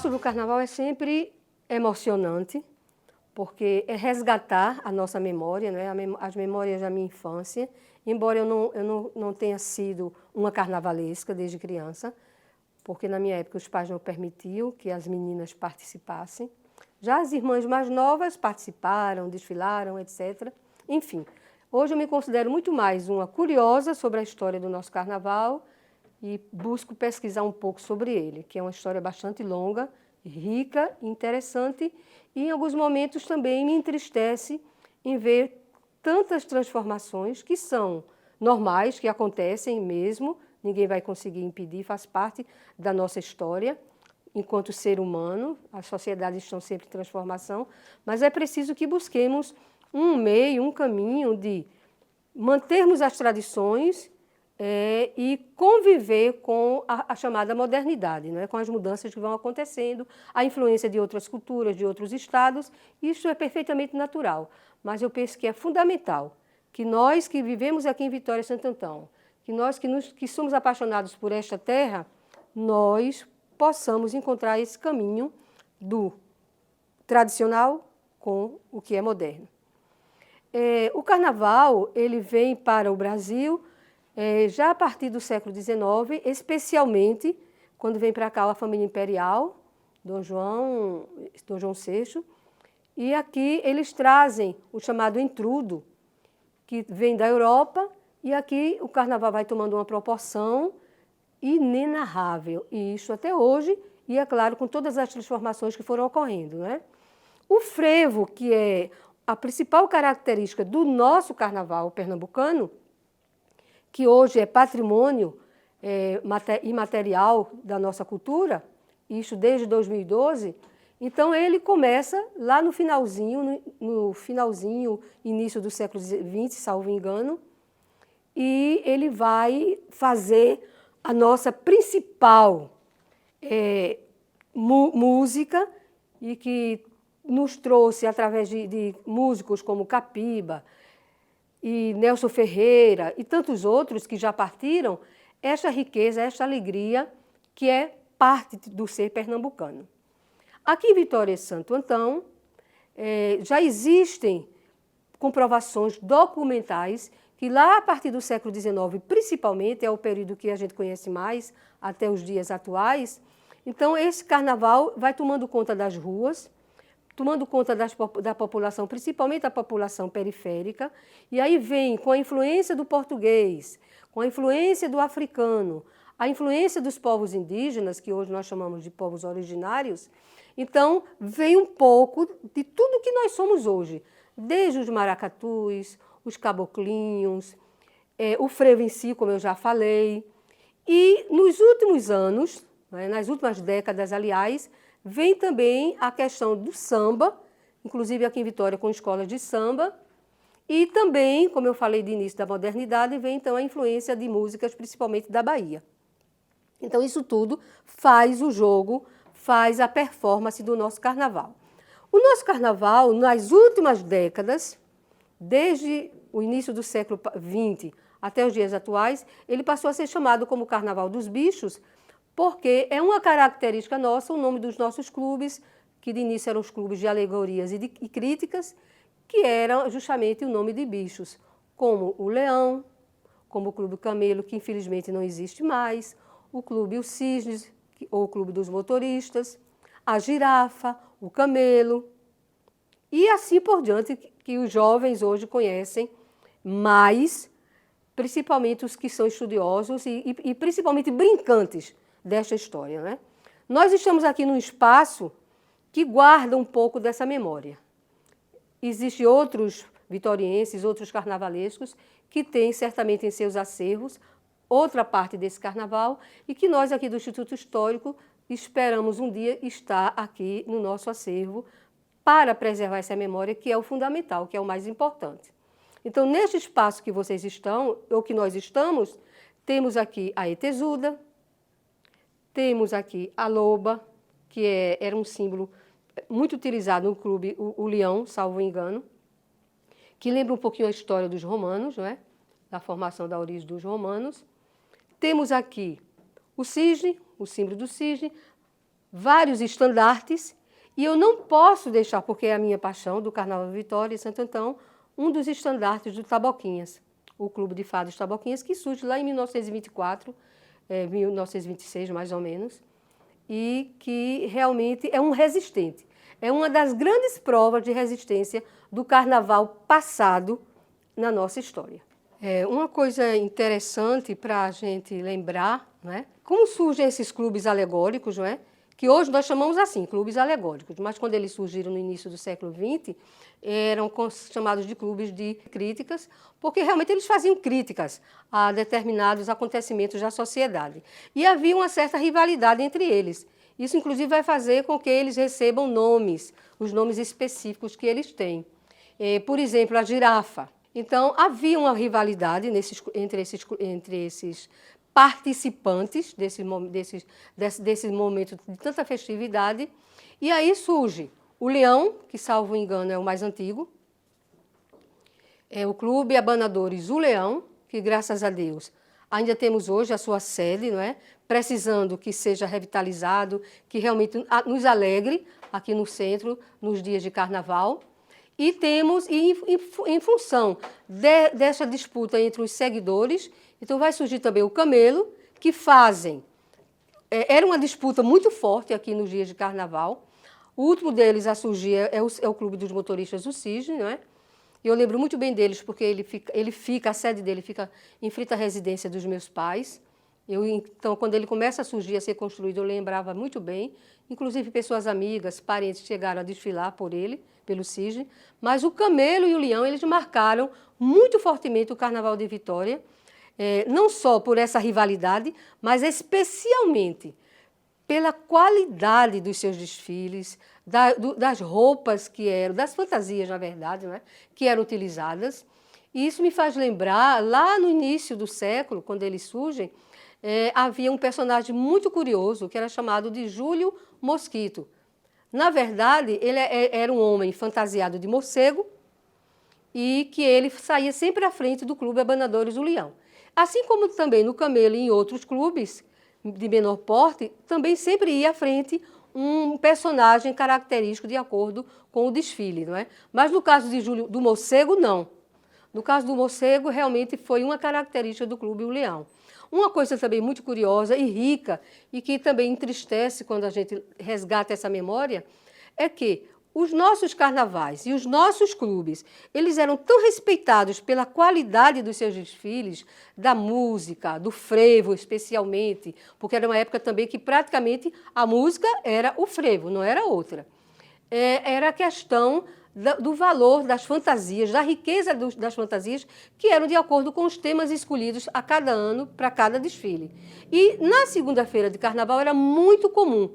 gosto do carnaval é sempre emocionante, porque é resgatar a nossa memória, né? As memórias da minha infância, embora eu não tenha sido uma carnavalesca desde criança, porque na minha época os pais não permitiam que as meninas participassem. Já as irmãs mais novas participaram, desfilaram, etc. Enfim, hoje eu me considero muito mais uma curiosa sobre a história do nosso carnaval e busco pesquisar um pouco sobre ele, que é uma história bastante longa, rica, interessante e em alguns momentos também me entristece em ver tantas transformações que são normais, que acontecem mesmo, ninguém vai conseguir impedir, faz parte da nossa história enquanto ser humano, as sociedades estão sempre em transformação, mas é preciso que busquemos um meio, um caminho de mantermos as tradições e conviver com a chamada modernidade, né? Com as mudanças que vão acontecendo, a influência de outras culturas, de outros estados, isso é perfeitamente natural. Mas eu penso que é fundamental que nós que vivemos aqui em Vitória e Santo Antão, que nós que somos apaixonados por esta terra, nós possamos encontrar esse caminho do tradicional com o que é moderno. O carnaval ele vem para o Brasil já a partir do século XIX, especialmente quando vem para cá a família imperial, Dom João VI, e aqui eles trazem o chamado intrudo, que vem da Europa, e aqui o carnaval vai tomando uma proporção inenarrável, e isso até hoje, e é claro, com todas as transformações que foram ocorrendo, né? O frevo, que é a principal característica do nosso carnaval pernambucano, que hoje é patrimônio imaterial da nossa cultura, isso desde 2012, então ele começa lá no finalzinho, início do século XX, salvo engano, e ele vai fazer a nossa principal música e que nos trouxe, através de músicos como Capiba e Nelson Ferreira e tantos outros que já partiram, esta riqueza, esta alegria que é parte do ser pernambucano. Aqui em Vitória e Santo Antão já existem comprovações documentais que lá a partir do século XIX, principalmente, é o período que a gente conhece mais, até os dias atuais, então esse carnaval vai tomando conta das ruas, tomando conta da população, principalmente a população periférica, e aí vem com a influência do português, com a influência do africano, a influência dos povos indígenas, que hoje nós chamamos de povos originários, então vem um pouco de tudo que nós somos hoje, desde os maracatus, os caboclinhos, o frevo em si, como eu já falei, e nos últimos anos, nas últimas décadas, aliás, vem também a questão do samba, inclusive aqui em Vitória com escolas de samba, e também, como eu falei de início da modernidade, vem então a influência de músicas, principalmente da Bahia. Então isso tudo faz o jogo, faz a performance do nosso carnaval. O nosso carnaval, nas últimas décadas, desde o início do século XX até os dias atuais, ele passou a ser chamado como Carnaval dos Bichos, porque é uma característica nossa, o nome dos nossos clubes, que de início eram os clubes de alegorias e críticas, que eram justamente o nome de bichos, como o Leão, como o Clube Camelo, que infelizmente não existe mais, o Clube Os Cisnes, ou o Clube dos Motoristas, a Girafa, o Camelo, e assim por diante, que os jovens hoje conhecem mais, principalmente os que são estudiosos e principalmente brincantes desta história, né? Nós estamos aqui num espaço que guarda um pouco dessa memória. Existem outros vitorienses, outros carnavalescos, que têm certamente em seus acervos outra parte desse carnaval e que nós aqui do Instituto Histórico esperamos um dia estar aqui no nosso acervo para preservar essa memória, que é o fundamental, que é o mais importante. Então, neste espaço que vocês estão, ou que nós estamos, temos aqui a Etesuda, temos aqui a loba, que era um símbolo muito utilizado no clube, o leão, salvo engano, que lembra um pouquinho a história dos romanos, não é? Da formação da origem dos romanos. Temos aqui o cisne, o símbolo do cisne, vários estandartes, e eu não posso deixar, porque é a minha paixão, do Carnaval de Vitória e Santo Antão, um dos estandartes do Taboquinhas, o Clube de Fados Taboquinhas, que surge lá em 1924, 1926 mais ou menos, e que realmente é um resistente. É uma das grandes provas de resistência do Carnaval passado na nossa história. Uma coisa interessante para a gente lembrar, não é? Como surgem esses clubes alegóricos, não é? Que hoje nós chamamos assim, clubes alegóricos, mas quando eles surgiram no início do século XX, eram chamados de clubes de críticas, porque realmente eles faziam críticas a determinados acontecimentos da sociedade. E havia uma certa rivalidade entre eles. Isso, inclusive, vai fazer com que eles recebam nomes, os nomes específicos que eles têm. Por exemplo, a girafa. Então, havia uma rivalidade entre esses participantes desse momento de tanta festividade. E aí surge o Leão, que, salvo engano, é o mais antigo. É o Clube Abanadores O Leão, que, graças a Deus, ainda temos hoje a sua sede, não é? Precisando que seja revitalizado, que realmente nos alegre aqui no centro, nos dias de carnaval. E temos, em função dessa disputa entre os seguidores, então vai surgir também o Camelo, que fazem. Era uma disputa muito forte aqui nos dias de carnaval. O último deles a surgir é o Clube dos Motoristas do Cisne, não é? Eu lembro muito bem deles, porque a sede dele fica em frente à residência dos meus pais. Então, quando ele começa a surgir, a ser construído, eu lembrava muito bem. Inclusive, pessoas amigas, parentes chegaram a desfilar por ele, pelo Cisne. Mas o Camelo e o Leão, eles marcaram muito fortemente o Carnaval de Vitória, não só por essa rivalidade, mas especialmente pela qualidade dos seus desfiles, das roupas que eram, das fantasias, na verdade, né, que eram utilizadas. E isso me faz lembrar, lá no início do século, quando eles surgem, havia um personagem muito curioso, que era chamado de Júlio Mosquito. Na verdade, ele era um homem fantasiado de morcego e que ele saía sempre à frente do Clube Abanadores do Leão. Assim como também no Camelo e em outros clubes de menor porte, também sempre ia à frente um personagem característico de acordo com o desfile, não é? Mas no caso do morcego, não. No caso do morcego, realmente foi uma característica do Clube O Leão. Uma coisa também muito curiosa e rica, e que também entristece quando a gente resgata essa memória, é que os nossos carnavais e os nossos clubes, eles eram tão respeitados pela qualidade dos seus desfiles, da música, do frevo especialmente, porque era uma época também que praticamente a música era o frevo, não era outra. Era a questão do valor das fantasias, da riqueza das fantasias, que eram de acordo com os temas escolhidos a cada ano para cada desfile. E na segunda-feira de carnaval era muito comum.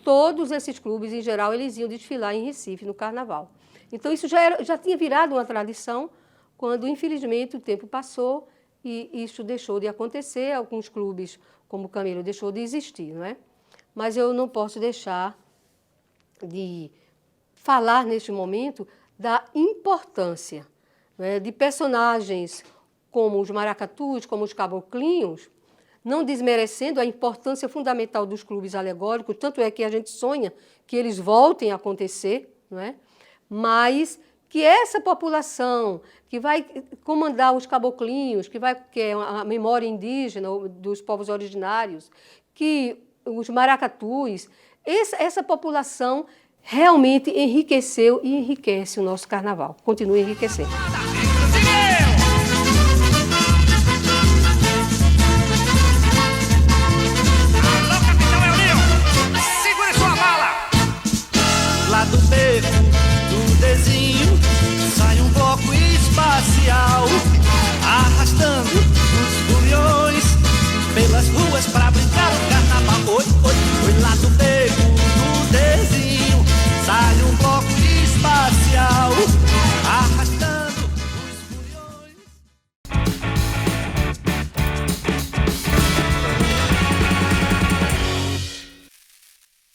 Todos esses clubes, em geral, eles iam desfilar em Recife, no Carnaval. Então, isso já tinha virado uma tradição, quando, infelizmente, o tempo passou e isso deixou de acontecer. Alguns clubes, como o Camelo, deixou de existir, não é? Mas eu não posso deixar de falar, neste momento, da importância, né, de personagens como os maracatus, como os caboclinhos, não desmerecendo a importância fundamental dos clubes alegóricos, tanto é que a gente sonha que eles voltem a acontecer, não é? Mas que essa população que vai comandar os caboclinhos, que é a memória indígena dos povos originários, que os maracatus, essa população realmente enriqueceu e enriquece o nosso carnaval, continua enriquecendo.